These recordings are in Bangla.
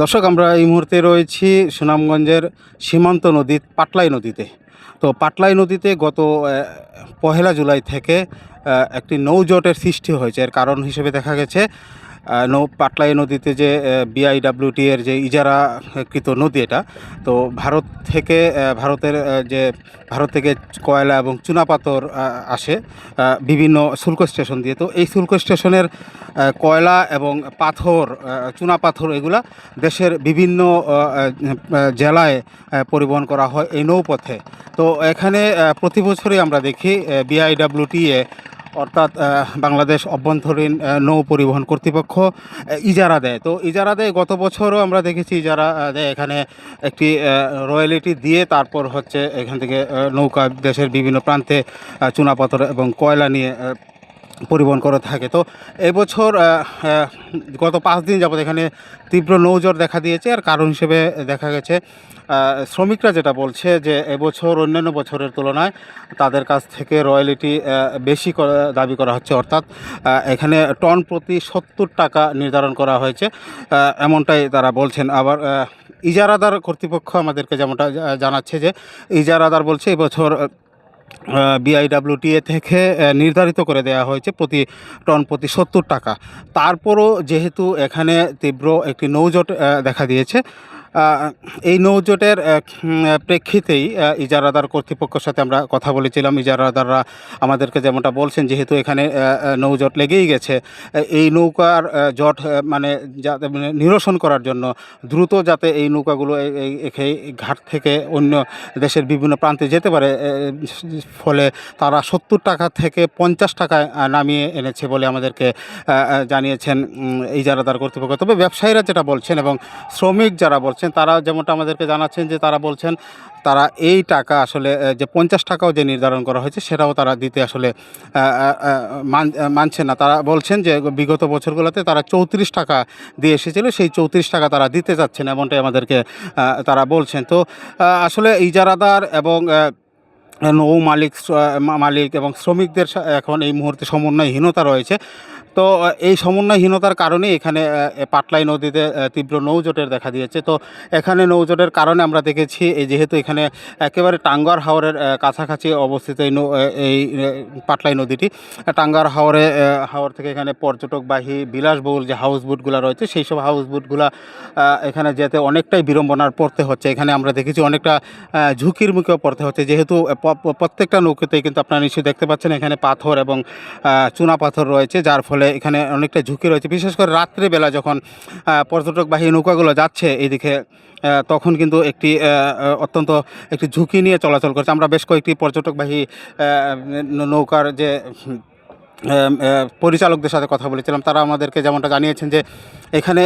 দর্শক, আমরা এই মুহূর্তে রয়েছি সুনামগঞ্জের সীমান্ত নদী পাটলাই নদীতে। তো পাটলাই নদীতে গত পহেলা জুলাই থেকে একটি নৌজটের সৃষ্টি হয়েছে। এর কারণ হিসেবে দেখা গেছে পাটলাই নদীতে যে বিআইডব্লিউটি এর যে ইজারাকৃত নদী এটা, তো ভারত থেকে কয়লা এবং চুনাপাথর আসে বিভিন্ন শুল্ক স্টেশন দিয়ে। তো এই শুল্ক স্টেশনের কয়লা এবং পাথর, চুনাপাথর এগুলা দেশের বিভিন্ন জেলায় পরিবহন করা হয় এই নৌপথে। তো এখানে প্রতি বছরই আমরা দেখি বিআইডব্লিউটিএ অর্থাৎ বাংলাদেশ অভ্যন্তরীণ নৌ পরিবহন কর্তৃপক্ষ ইজারা দেয়। তো ইজারা দেয়, গত বছরও আমরা দেখেছি ইজারা দেয়। এখানে একটি রয়্যালিটি দিয়ে তারপর হচ্ছে এখান থেকে নৌকা দেশের বিভিন্ন প্রান্তে চুনাপাথর এবং কয়লা নিয়ে পরিবহন করে থাকে। তো এবছর গত 5 দিন যাবত এখানে তীব্র নৌজট দেখা দিয়েছে। আর কারণ হিসেবে দেখা গেছে শ্রমিকরা যেটা বলছে যে এবছর অন্যান্য বছরের তুলনায় তাদের কাছ থেকে রয়্যালিটি বেশি দাবি করা হচ্ছে, অর্থাৎ এখানে টন প্রতি 70 টাকা নির্ধারণ করা হয়েছে, এমনটাই তারা বলছেন। আবার ইজারাদার কর্তৃপক্ষ আমাদেরকে যেমনটা জানাচ্ছে যে ইজারাদার বলছে এবছর বিআইডব্লিউটিএ থেকে নির্ধারিত করে দেওয়া হয়েছে প্রতি টন প্রতি 70 টাকা। তারপরও যেহেতু এখানে তীব্র একটি নৌজট দেখা দিয়েছে, এই নৌজটের প্রেক্ষিতেই ইজারাদার কর্তৃপক্ষের সাথে আমরা কথা বলেছিলাম। ইজারাদাররা আমাদেরকে যেমনটা বলছেন, যেহেতু এখানে নৌজট লেগেই গেছে, এই নৌকার জট যাতে নিরসন করার জন্য দ্রুত যাতে এই নৌকাগুলো এই ঘাট থেকে অন্য দেশের বিভিন্ন প্রান্তে যেতে পারে, ফলে তারা 70 টাকা থেকে 50 টাকায় নামিয়ে এনেছে বলে আমাদেরকে জানিয়েছেন ইজারাদার কর্তৃপক্ষ। তবে ব্যবসায়ীরা যেটা বলছেন এবং শ্রমিক যারা বলছেন তারা যেমনটা আমাদেরকে জানাচ্ছেন যে তারা বলছেন তারা এই টাকা আসলে যে 50 টাকাও যে নির্ধারণ করা হয়েছে সেটাও তারা দিতে আসলে মানছে না। তারা বলছেন যে বিগত বছরগুলোতে তারা 34 টাকা দিয়ে এসেছিল, সেই 34 টাকা তারা দিতে চাচ্ছেন, এমনটাই আমাদেরকে তারা বলছেন। তো আসলে ইজারাদার এবং নৌ মালিক এবং শ্রমিকদের এখন এই মুহূর্তে সমন্বয়হীনতা রয়েছে। তো এই সমন্বয়হীনতার কারণে এখানে পাটলাই নদীতে তীব্র নৌজটের দেখা দিয়েছে। তো এখানে নৌজটের কারণে আমরা দেখেছি যেহেতু এখানে একেবারে টাঙ্গার হাওরের কাছাকাছি অবস্থিত এই পাটলাই নদীটি, টাঙ্গার হাওর থেকে এখানে পর্যটকবাহী বিলাসবহুল যে হাউসবোটগুলো রয়েছে সেই সব হাউসবোটগুলো এখানে যেতে অনেকটাই বিড়ম্বনার পড়তে হচ্ছে। এখানে আমরা দেখেছি অনেকটা ঝুঁকির মুখেও পড়তে হচ্ছে, যেহেতু প্রত্যেকটা নৌকাতেই কিন্তু আপনারা নিশ্চয়ই দেখতে পাচ্ছেন এখানে পাথর এবং চুনা পাথর রয়েছে, যার ফলে এখানে অনেকটা ঝুঁকি রয়েছে। বিশেষ করে রাত্রিবেলা যখন পর্যটকবাহী নৌকাগুলো যাচ্ছে এইদিকে, তখন কিন্তু অত্যন্ত একটি ঝুঁকি নিয়ে চলাচল করছে। আমরা বেশ কয়েকটি পর্যটকবাহী নৌকার যে পরিচালকদের সাথে কথা বলেছিলাম, তারা আমাদেরকে যেমনটা জানিয়েছেন যে এখানে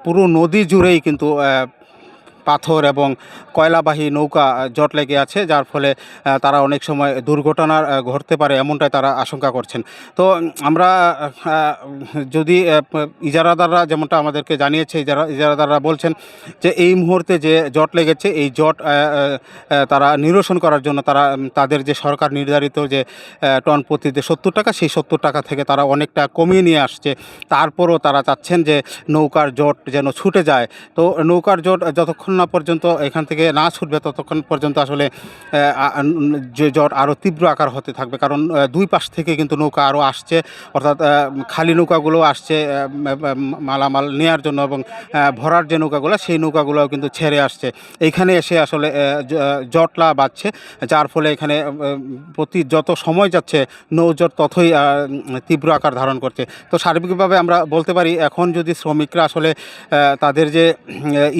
পুরো নদী জুড়েই কিন্তু পাথর এবং কয়লাবাহী নৌকা জট লেগে আছে, যার ফলে তারা অনেক সময় দুর্ঘটনার ঘটতে পারে এমনটাই তারা আশঙ্কা করছেন। তো আমরা যদি ইজারাদাররা যেমনটা আমাদেরকে জানিয়েছে, ইজারাদাররা বলছেন যে এই মুহূর্তে যে জট লেগেছে এই জট তারা নিরসন করার জন্য তাদের যে সরকার নির্ধারিত যে টন প্রতি 70 টাকা, সেই 70 টাকা থেকে তারা অনেকটা কমিয়ে নিয়ে আসছে। তারপরও তারা চাচ্ছেন যে নৌকার জট যেন ছুটে যায়। তো নৌকার জট যতক্ষণ না পর্যন্ত এখান থেকে না ছুটবে ততক্ষণ পর্যন্ত আসলে যে জট আরও তীব্র আকার হতে থাকবে। কারণ দুই পাশ থেকে কিন্তু নৌকা আরও আসছে, অর্থাৎ খালি নৌকাগুলো আসছে মালামাল নেওয়ার জন্য, এবং ভরার যে নৌকাগুলো সেই নৌকাগুলোও কিন্তু ছেড়ে আসছে। এইখানে এসে আসলে জটলা বাড়ছে, যার ফলে এখানে যত সময় যাচ্ছে নৌজট ততই তীব্র আকার ধারণ করছে। তো সার্বিকভাবে আমরা বলতে পারি এখন যদি শ্রমিকরা আসলে তাদের যে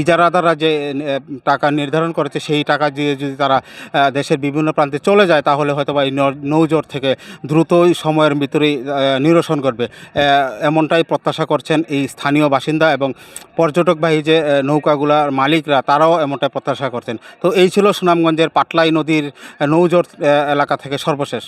ইজারাদাররা যে টাকা নির্ধারণ করেছে সেই টাকা দিয়ে যদি তারা দেশের বিভিন্ন প্রান্তে চলে যায়, তাহলে হয়তো বা এই নৌজট থেকে দ্রুতই সময়ের ভিতরেই নিরসন করবে, এমনটাই প্রত্যাশা করছেন এই স্থানীয় বাসিন্দা এবং পর্যটকবাহী যে নৌকাগুলার মালিকরা, তারাও এমনটাই প্রত্যাশা করছেন। তো এই ছিল সুনামগঞ্জের পাটলাই নদীর নৌজট এলাকা থেকে সর্বশেষ।